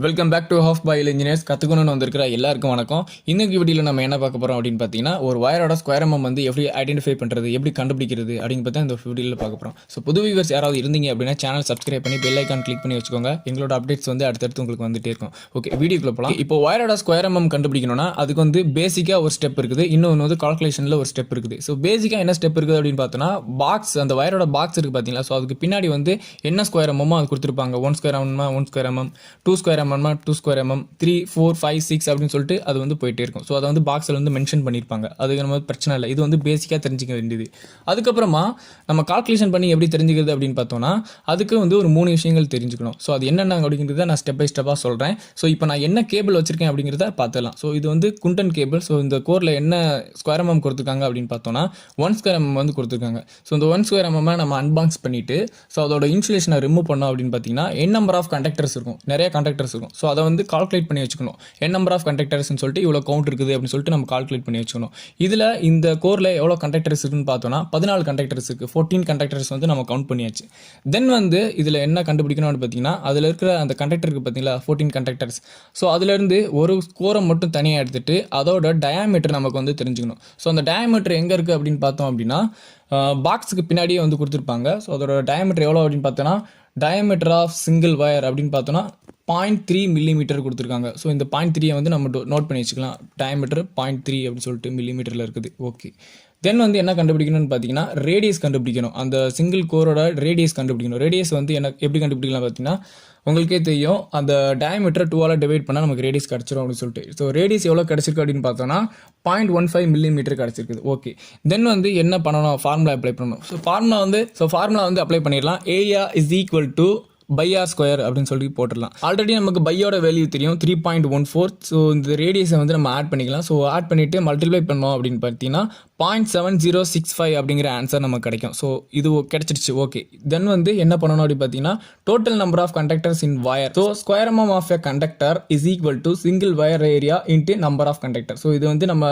Welcome back to Halfboil Engineers. கற்றுக்கணும்னு வந்திருக்கிற எல்லாருக்கும் வணக்கம். இன்னைக்கு வீடியோவில் நம்ம என்ன பார்க்க போகிறோம் அப்படின்னு பார்த்தீங்கன்னா, ஒரு வயரோட ஸ்கொயர் எம்எம் வந்து எப்படி ஐடென்டிஃபை பண்ணுறது, எப்படி கண்டுபிடிக்கிறது அப்படின்னு பார்த்தா இந்த வீடியோவில் பார்க்க போகிறோம். ஸோ புது வியூவர்ஸ் யாராவது இருந்தீங்க அப்படின்னா சேனல் சப்ஸ்கிரைப் பண்ணி பெல் ஐக்கான் கிளிக் பண்ணி வச்சுக்கோங்க. எங்களோட அப்டேட்ஸ் வந்து அடுத்தடுத்து உங்களுக்கு வந்துட்டே இருக்கும். ஓகே, வீடியோக்குள்ள போகலாம். இப்போ வயரோட ஸ்கொயர் எம்எம் கண்டுபிடிக்கணும்னா அதுக்கு வந்து பேசிக்காக ஒரு ஸ்டெப் இருக்குது, இன்னொன்று வந்து கால்குலேஷனில் ஒரு ஸ்டெப் இருக்குது. ஸோ பேசிக்காக என்ன ஸ்டெப் இருக்குது அப்படின்னு பார்த்தோன்னா, பாக்ஸ் அந்த வயரோட பாக்ஸ் இருக்குது பார்த்தீங்களா. ஸோ அதுக்கு பின்னாடி வந்து என்ன ஸ்கொயர் எம்எம்மோ அது கொடுத்துருப்பாங்க. 1 ஸ்கொயர் எம்எம்மா 1 ஸ்கொயர் எம்எம், 2 ஸ்கொயர் எம்எம்மா 2 ஸ்கொயர் எம்எம், 3 4 5 6 அப்படின்னு சொல்லிட்டு அது வந்து போயிட்டே இருக்கும். ஸோ அதை வந்து பாக்ஸில் வந்து மென்ஷன் பண்ணியிருப்பாங்க. அதுக்கு நம்ம பிரச்சனை இல்லை. இது வந்து பேசிக்காக தெரிஞ்சிக்க வேண்டியது. அதுக்கப்புறமா நம்ம கால்குலேஷன் பண்ணி எப்படி தெரிஞ்சுக்கிறது அப்படின்னு பார்த்தோம்னா, அதுக்கு வந்து ஒரு 3 விஷயங்கள் தெரிஞ்சுக்கணும். ஸோ அது என்னென்ன அப்படிங்கிறத நான் ஸ்டெப் பை ஸ்டெப்பாக சொல்கிறேன். ஸோ இப்போ நான் என்ன கேபிள் வச்சிருக்கேன் அப்படிங்கிறத பார்த்துக்கலாம். ஸோ இது வந்து குண்டன் கேபிள். ஸோ இந்த கோரில் என்ன ஸ்கொயர் எம்எம் கொடுத்துருக்காங்க அப்படின்னு பார்த்தோம்னா 1 ஸ்கொயர் எம்எம் வந்து கொடுத்துருக்காங்க. ஸோ இந்த 1 ஸ்கொயர் எம்எம் நம்ம அன்பாக்ஸ் பண்ணிவிட்டு ஸோ அதோட இன்சுலேஷனை ரிமூவ் பண்ணோம் அப்படின்னு பார்த்தீங்கன்னா என் நம்பர் ஆஃப் கண்டக்டர்ஸ் இருக்கும், நிறைய கண்டக்டர்ஸ் இருக்கும். ஸோ அதை வந்து கால்குலேட் பண்ணி வச்சுக்கணும். என் நம்பர் ஆஃப் கண்டக்டர்ஸ்னு சொல்லிட்டு இவ்வளோ கவுண்ட் இருக்குது அப்படின்னு சொல்லிட்டு நம்ம கால்குலேட் பண்ணி வச்சுக்கணும். இதில் இந்த கோரில் எவ்வளோ கண்டக்டர்ஸ் இருக்குன்னு பார்த்தோன்னா 14 கண்டக்டர்ஸ் இருக்குது. 14 கண்டக்டர்ஸ் வந்து நம்ம கவுண்ட் பண்ணியாச்சு. தென் வந்து இதில் என்ன கண்டுபிடிக்கணும்னு பார்த்தீங்கன்னா, அதில் இருக்கிற அந்த கண்டக்டருக்கு பார்த்தீங்களா 14 கண்டக்டர்ஸ். ஸோ அதிலேருந்து ஒரு கோரை மட்டும் தனியாக எடுத்துகிட்டு அதோட டயாமீட்டர் நமக்கு வந்து தெரிஞ்சுக்கணும். ஸோ அந்த டயாமீட்டர் எங்கே இருக்குது அப்படின்னு பார்த்தோம் அப்படின்னா பாக்ஸுக்கு பின்னாடியே வந்து கொடுத்துருப்பாங்க. ஸோ அதோட டயாமீட்டர் எவ்வளோ அப்படின்னு பார்த்தோன்னா, டயாமீட்டர் ஆஃப் சிங்கிள் வயர் அப்படின்னு பார்த்தோன்னா 0.3 மில்லிமீட்டர் கொடுத்துருக்காங்க. ஸோ இந்த 0.3 வந்து நம்ம நோட் பண்ணி வச்சுக்கலாம். டயாமீட்டர் 0.3 அப்படின்னு சொல்லிட்டு மில்லிமீட்டரில் இருக்குது. ஓகே, தென் வந்து என்ன கண்டுபிடிக்கணும்னு பார்த்தீங்கன்னா ரேடியஸ் கண்டுபிடிக்கணும். அந்த சிங்கிள் கோரோட ரேடியஸ் கண்டுபிடிக்கணும். ரேடியஸ் வந்து என்ன எப்படி கண்டுபிடிக்கலாம் பார்த்தீங்கன்னா, உங்களுக்கே தெரியும், அந்த டயாமீட்டர் 2ஆல் டிவைட் பண்ணால் நமக்கு ரேடியஸ் கிடச்சிரும் அப்படின்னு சொல்லிட்டு. ஸோ ரேடியஸ் எவ்வளோ கிடச்சிருக்கு அப்படின்னு பார்த்தோன்னா 0.15 மில்லிமீட்டர் கிடச்சிருக்குது. ஓகே, தென் வந்து என்ன பண்ணணும், ஃபார்முலா அப்ளை பண்ணணும். ஃபார்முலா வந்து அப்ளை பண்ணிடலாம். Area is equal to pi r square அப்படின்னு சொல்லி போட்டுடலாம். ஆல்ரெடி நமக்கு பையோட வேல்யூ தெரியும் 3.14. ஸோ இந்த ரேடியஸை வந்து நம்ம ஆட் பண்ணிக்கலாம். ஸோ ஆட் பண்ணிவிட்டு மல்டிப்ளை பண்ணோம் அப்படின்னு பார்த்தீங்கன்னா 0.7065 அப்படிங்கிற ஆன்சர் நமக்கு கிடைக்கும். ஸோ இது கிடைச்சிருச்சு. ஓகே, தென் வந்து என்ன பண்ணணும் அப்படின்னு பார்த்தீங்கன்னா, total number of conductors in wire. So square mm of a conductor is equal to single wire area into number of conductor. So இது வந்து நம்ம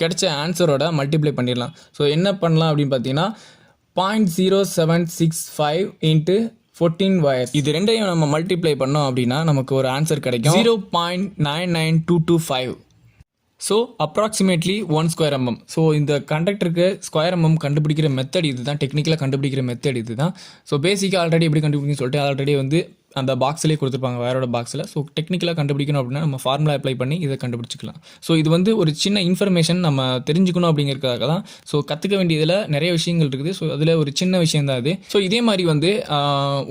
கிடைச்ச ஆன்சரோட மல்டிப்ளை பண்ணிடலாம். ஸோ என்ன பண்ணலாம் அப்படின்னு பார்த்தீங்கன்னா 0.0765 இன்ட்டு 14 வயர்ஸ். இது ரெண்டையும் நம்ம மல்டிப்ளை பண்ணோம் அப்படின்னா நமக்கு ஒரு ஆன்சர் கிடைக்கும் 0.99225. So approximately 1 square MM. So இந்த கண்டக்டருக்கு ஸ்கொயர் எம்எம் கண்டுபிடிக்கிற மெத்தட் இது தான், டெக்னிக்கலாக கண்டுபிடிக்கிற மெத்தட் இது தான். ஸோ பேசிக்காக ஆல்ரெடி எப்படி கண்டுபிடிக்கணும்னு சொல்லிட்டு ஆல்ரெடி வந்து அந்த பாக்ஸ்லேயே கொடுத்துருப்பாங்க, வயரோட பாக்ஸில். ஸோ டெக்னிக்கலாக கண்டுபிடிக்கணும் அப்படின்னா நம்ம ஃபார்முலா அப்ளை பண்ணி இதை கண்டுபிடிச்சிக்கலாம். ஸோ இது வந்து ஒரு சின்ன இன்ஃபர்மேஷன் நம்ம தெரிஞ்சுக்கணும் அப்படிங்கிறதுக்காக தான். ஸோ கற்றுக்க வேண்டியதில் நிறைய விஷயங்கள் இருக்குது. ஸோ அதில் ஒரு சின்ன விஷயம் தான் இது. ஸோ இதே மாதிரி வந்து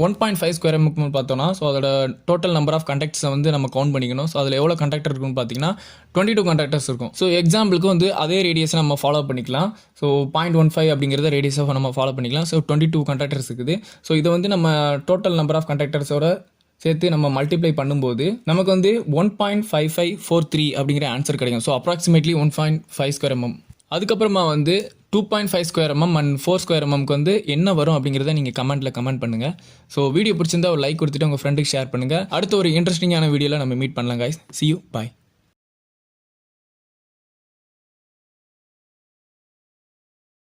1.5 ஸ்கொயர் எம்எம் பார்த்தோன்னா, ஸோ அதோட டோட்டல் நம்பர் ஆஃப் கண்டக்டர்ஸை வந்து நம்ம கவுண்ட் பண்ணிக்கணும். ஸோ அதில் எவ்வளோ கண்டக்டர் இருக்குன்னு பார்த்தீங்கன்னா 22 கண்டக்டர்ஸ் இருக்கும். ஸோ எக்ஸாம்பிளுக்கு வந்து அதே ரேடியஸை நம்ம ஃபாலோ பண்ணிக்கலாம். ஸோ 0.15 அப்படிங்கிறத ரேடியஸை நம்ம ஃபாலோ பண்ணிக்கலாம். ஸோ 22 கண்டக்டர்ஸ் இருக்குது. ஸோ இதை வந்து நம்ம டோட்டல் நம்பர் ஆஃப் கண்டக்டர்ஸோட சேர்த்து நம்ம மல்டிப்ளை பண்ணும்போது நமக்கு வந்து 1.5543 அப்படிங்கிற ஆன்சர் கிடைக்கும். So approximately 1.5 square MM. அதுக்கப்புறமா வந்து 2.5 ஸ்கொயர் எம்எம் அண்ட் 4 ஸ்கொயர் எம்எம்க்கு வந்து என்ன வரும் அப்படிங்கிறத நீங்கள் கமெண்ட் பண்ணுங்கள். ஸோ வீடியோ பிடிச்சிருந்தா ஒரு லைக் கொடுத்துட்டு உங்கள் ஃப்ரெண்டுக்கு ஷேர் பண்ணுங்கள். அடுத்த ஒரு இன்ட்ரெஸ்டிங்கான வீடியோவில் நம்ம மீட் பண்ணலாம் guys. See you, bye.